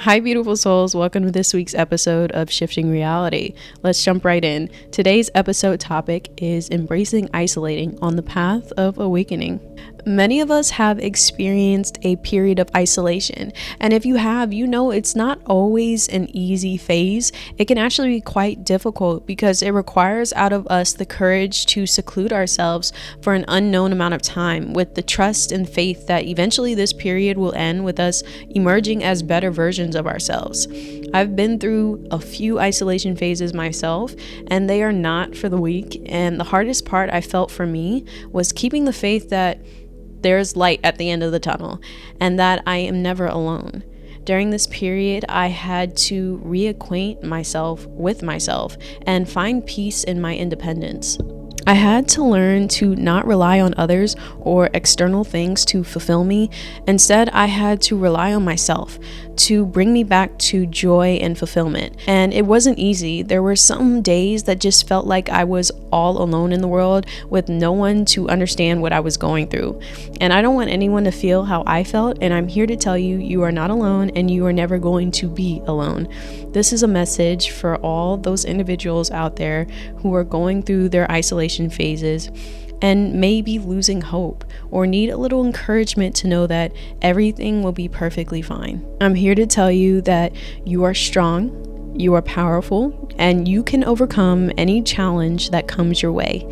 Hi, beautiful souls. Welcome to this week's episode of Shifting Reality. Let's jump right in. Today's episode topic is embracing isolating on the path of awakening. Many of us have experienced a period of isolation, and if you have, you know it's not always an easy phase. It can actually be quite difficult because it requires out of us the courage to seclude ourselves for an unknown amount of time, with the trust and faith that eventually this period will end with us emerging as better versions of ourselves. I've been through a few isolation phases myself, and they are not for the weak, and the hardest part I felt for me was keeping the faith that there's light at the end of the tunnel and that I am never alone. During this period, I had to reacquaint myself with myself and find peace in my independence. I had to learn to not rely on others or external things to fulfill me. Instead, I had to rely on myself to bring me back to joy and fulfillment. And it wasn't easy. There were some days that just felt like I was all alone in the world with no one to understand what I was going through. And I don't want anyone to feel how I felt, and I'm here to tell you, you are not alone and you are never going to be alone. This is a message for all those individuals out there who are going through their isolation phases and maybe losing hope or need a little encouragement to know that everything will be perfectly fine. I'm here to tell you that you are strong, you are powerful, and you can overcome any challenge that comes your way.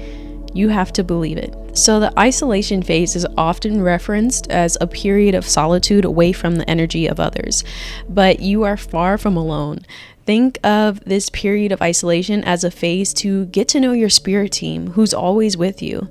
You have to believe it. So the isolation phase is often referenced as a period of solitude away from the energy of others, but you are far from alone. Think of this period of isolation as a phase to get to know your spirit team who's always with you.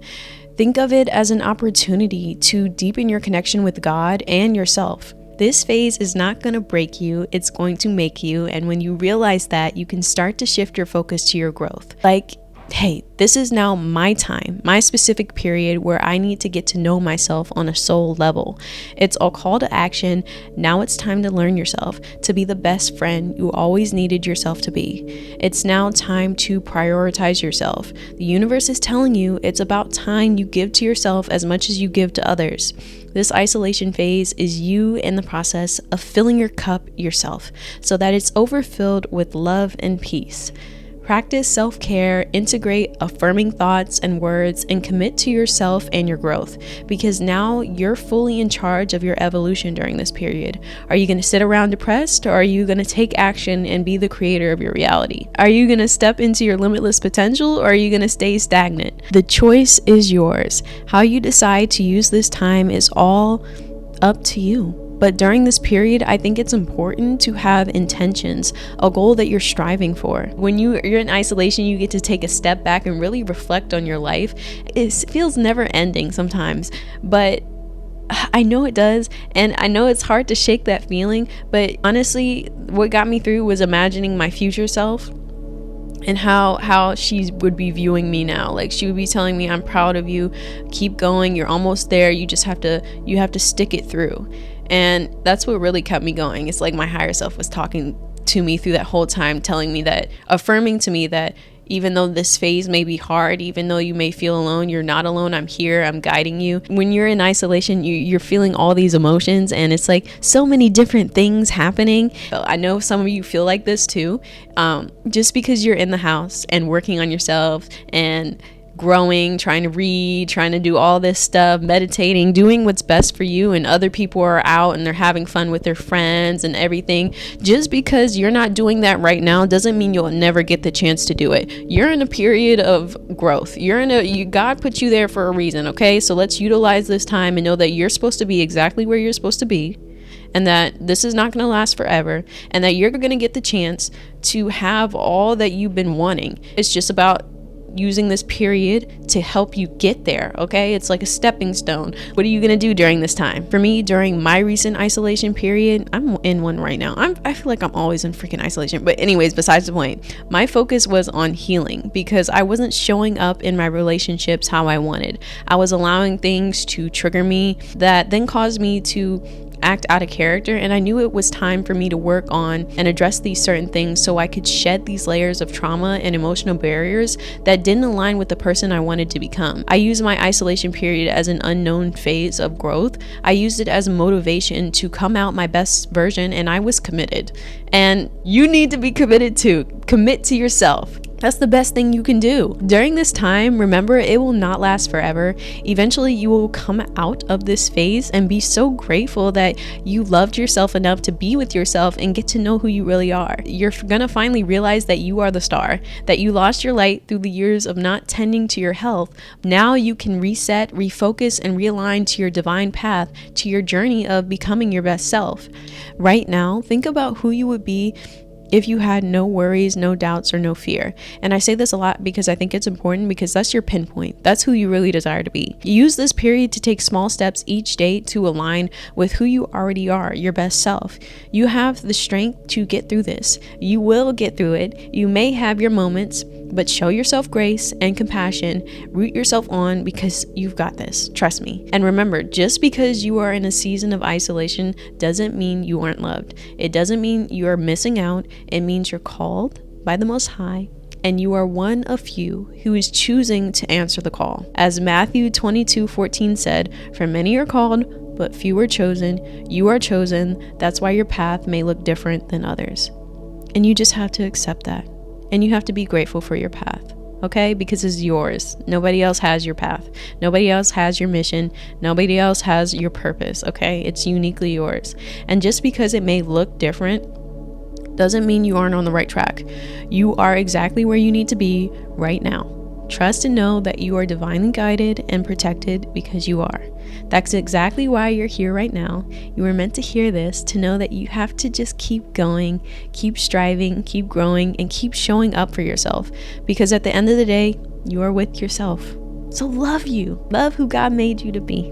Think of it as an opportunity to deepen your connection with God and yourself. This phase is not going to break you, it's going to make you. And when you realize that, you can start to shift your focus to your growth. Like, hey, this is now my time, my specific period where I need to get to know myself on a soul level. It's a call to action. Now it's time to learn yourself, to be the best friend you always needed yourself to be. It's now time to prioritize yourself. The universe is telling you it's about time you give to yourself as much as you give to others. This isolation phase is you in the process of filling your cup yourself so that it's overfilled with love and peace. Practice self-care, integrate affirming thoughts and words, and commit to yourself and your growth, because now you're fully in charge of your evolution during this period. Are you going to sit around depressed, or are you going to take action and be the creator of your reality? Are you going to step into your limitless potential, or are you going to stay stagnant? The choice is yours. How you decide to use this time is all up to you. But during this period, I think it's important to have intentions, a goal that you're striving for. When you're in isolation, you get to take a step back and really reflect on your life. It feels never ending sometimes, but I know it does, and I know it's hard to shake that feeling, but honestly, what got me through was imagining my future self and how she would be viewing me now. Like, she would be telling me, I'm proud of you, keep going, you're almost there, you have to stick it through. And that's what really kept me going. It's like my higher self was talking to me through that whole time, telling me that, affirming to me that even though this phase may be hard, even though you may feel alone, you're not alone. I'm here, I'm guiding you. When you're in isolation, you're feeling all these emotions, and it's like so many different things happening. I know some of you feel like this too. Just because you're in the house and working on yourself and growing, trying to read, trying to do all this stuff, meditating, doing what's best for you, and other people are out and they're having fun with their friends and everything. Just because you're not doing that right now doesn't mean you'll never get the chance to do it. You're in a period of growth. God put you there for a reason, okay? So let's utilize this time and know that you're supposed to be exactly where you're supposed to be, and that this is not going to last forever, and that you're going to get the chance to have all that you've been wanting. It's just about using this period to help you get there, okay? It's like a stepping stone. What are you gonna do during this time? For me, during my recent isolation period, I'm in one right now. I feel like I'm always in freaking isolation. But anyways, besides the point, my focus was on healing because I wasn't showing up in my relationships how I wanted. I was allowing things to trigger me that then caused me to act out of character, and I knew it was time for me to work on and address these certain things so I could shed these layers of trauma and emotional barriers that didn't align with the person I wanted to become. I used my isolation period as an unknown phase of growth. I used it as motivation to come out my best version, and I was committed. And you need to be committed too. Commit to yourself. That's the best thing you can do. During this time, remember, it will not last forever. Eventually, you will come out of this phase and be so grateful that you loved yourself enough to be with yourself and get to know who you really are. You're gonna finally realize that you are the star, that you lost your light through the years of not tending to your health. Now you can reset, refocus, and realign to your divine path, to your journey of becoming your best self. Right now, think about who you would be if you had no worries, no doubts, or no fear. And I say this a lot because I think it's important, because that's your pinpoint. That's who you really desire to be. Use this period to take small steps each day to align with who you already are, your best self. You have the strength to get through this. You will get through it. You may have your moments, but show yourself grace and compassion. Root yourself on, because you've got this. Trust me. And remember, just because you are in a season of isolation doesn't mean you aren't loved. It doesn't mean you are missing out. It means you're called by the Most High, and you are one of few who is choosing to answer the call. As Matthew 22:14 said, "For many are called, but few are chosen. You are chosen. That's why your path may look different than others." And you just have to accept that. And you have to be grateful for your path, okay? Because it's yours. Nobody else has your path. Nobody else has your mission. Nobody else has your purpose, okay? It's uniquely yours. And just because it may look different doesn't mean you aren't on the right track. You are exactly where you need to be right now. Trust and know that you are divinely guided and protected, because you are. That's exactly why you're here right now. You were meant to hear this, to know that you have to just keep going, keep striving, keep growing, and keep showing up for yourself. Because at the end of the day, you are with yourself. So love you. Love who God made you to be.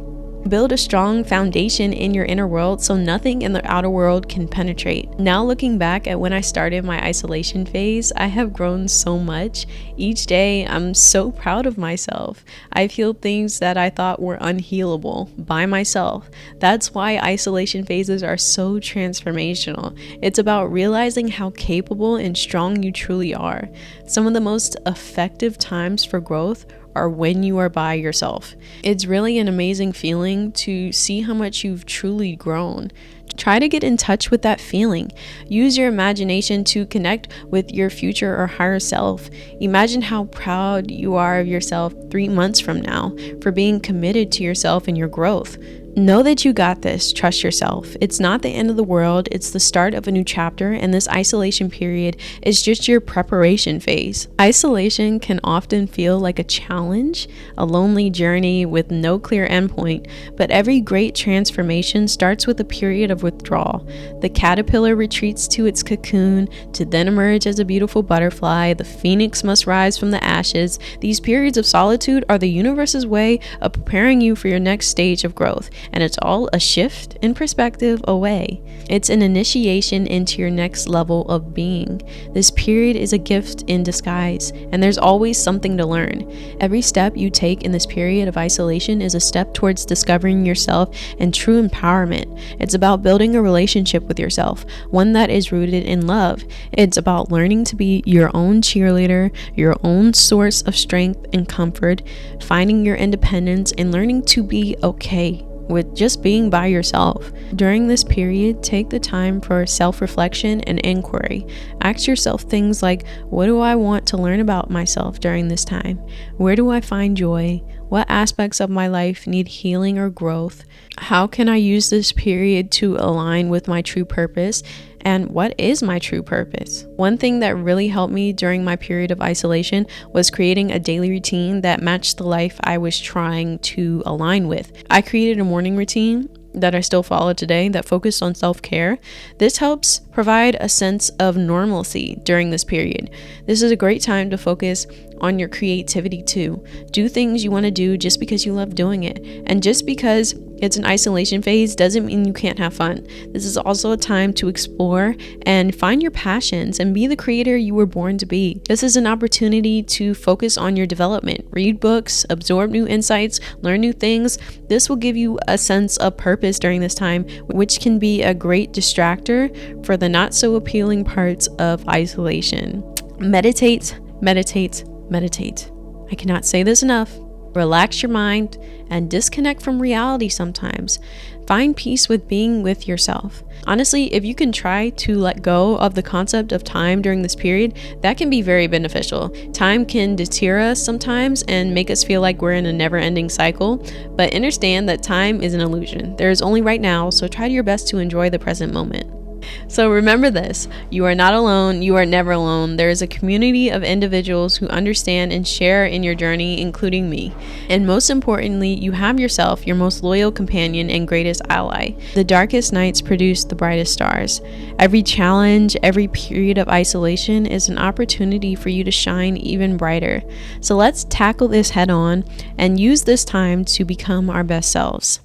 Build a strong foundation in your inner world so nothing in the outer world can penetrate. Now looking back at when I started my isolation phase, I have grown so much. Each day, I'm so proud of myself. I've healed things that I thought were unhealable by myself. That's why isolation phases are so transformational. It's about realizing how capable and strong you truly are. Some of the most effective times for growth are when you are by yourself. It's really an amazing feeling to see how much you've truly grown. Try to get in touch with that feeling. Use your imagination to connect with your future or higher self. Imagine how proud you are of yourself 3 months from now for being committed to yourself and your growth. Know that you got this. Trust yourself. It's not the end of the world. It's the start of a new chapter, and this isolation period is just your preparation phase. Isolation can often feel like a challenge, a lonely journey with no clear endpoint, but every great transformation starts with a period of withdrawal. The caterpillar retreats to its cocoon to then emerge as a beautiful butterfly. The phoenix must rise from the ashes. These periods of solitude are the universe's way of preparing you for your next stage of growth. And it's all a shift in perspective away. It's an initiation into your next level of being. This period is a gift in disguise, and there's always something to learn. Every step you take in this period of isolation is a step towards discovering yourself and true empowerment. It's about building a relationship with yourself, one that is rooted in love. It's about learning to be your own cheerleader, your own source of strength and comfort, finding your independence, and learning to be okay with just being by yourself. During this period, take the time for self-reflection and inquiry. Ask yourself things like, what do I want to learn about myself during this time? Where do I find joy? What aspects of my life need healing or growth? How can I use this period to align with my true purpose? And what is my true purpose? One thing that really helped me during my period of isolation was creating a daily routine that matched the life I was trying to align with. I created a morning routine that I still follow today that focused on self-care. This helps provide a sense of normalcy during this period. This is a great time to focus on your creativity too. Do things you want to do just because you love doing it, and just because it's an isolation phase doesn't mean you can't have fun. This is also a time to explore and find your passions and be the creator you were born to be. This is an opportunity to focus on your development, read books, absorb new insights, learn new things. This will give you a sense of purpose during this time, which can be a great distractor for the not so appealing parts of isolation. Meditate, meditate, meditate. I cannot say this enough. Relax your mind and disconnect from reality sometimes. Find peace with being with yourself. Honestly, if you can try to let go of the concept of time during this period, that can be very beneficial. Time can deter us sometimes and make us feel like we're in a never-ending cycle, but understand that time is an illusion. There is only right now, so try your best to enjoy the present moment. So remember this, you are not alone, you are never alone. There is a community of individuals who understand and share in your journey, including me. And most importantly, you have yourself, your most loyal companion and greatest ally. The darkest nights produce the brightest stars. Every challenge, every period of isolation is an opportunity for you to shine even brighter. So let's tackle this head on and use this time to become our best selves.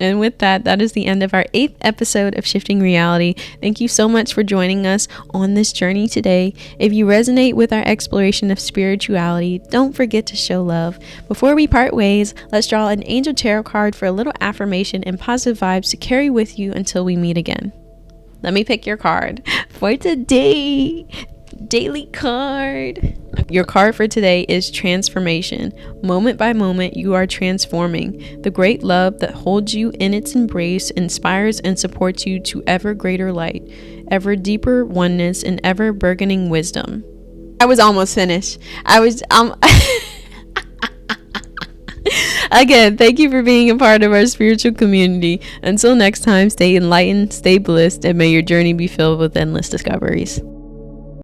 And with that, that is the end of our 8th episode of Shifting Reality. Thank you so much for joining us on this journey today. If you resonate with our exploration of spirituality, don't forget to show love. Before we part ways, let's draw an angel tarot card for a little affirmation and positive vibes to carry with you until we meet again. Let me pick your card for today. Daily card. Your card for today is transformation. Moment by moment, you are transforming. The great love that holds you in its embrace inspires and supports you to ever greater light, ever deeper oneness, and ever burgeoning wisdom. I was almost finished. Again, thank you for being a part of our spiritual community. Until next time, stay enlightened, stay blissed, and may your journey be filled with endless discoveries.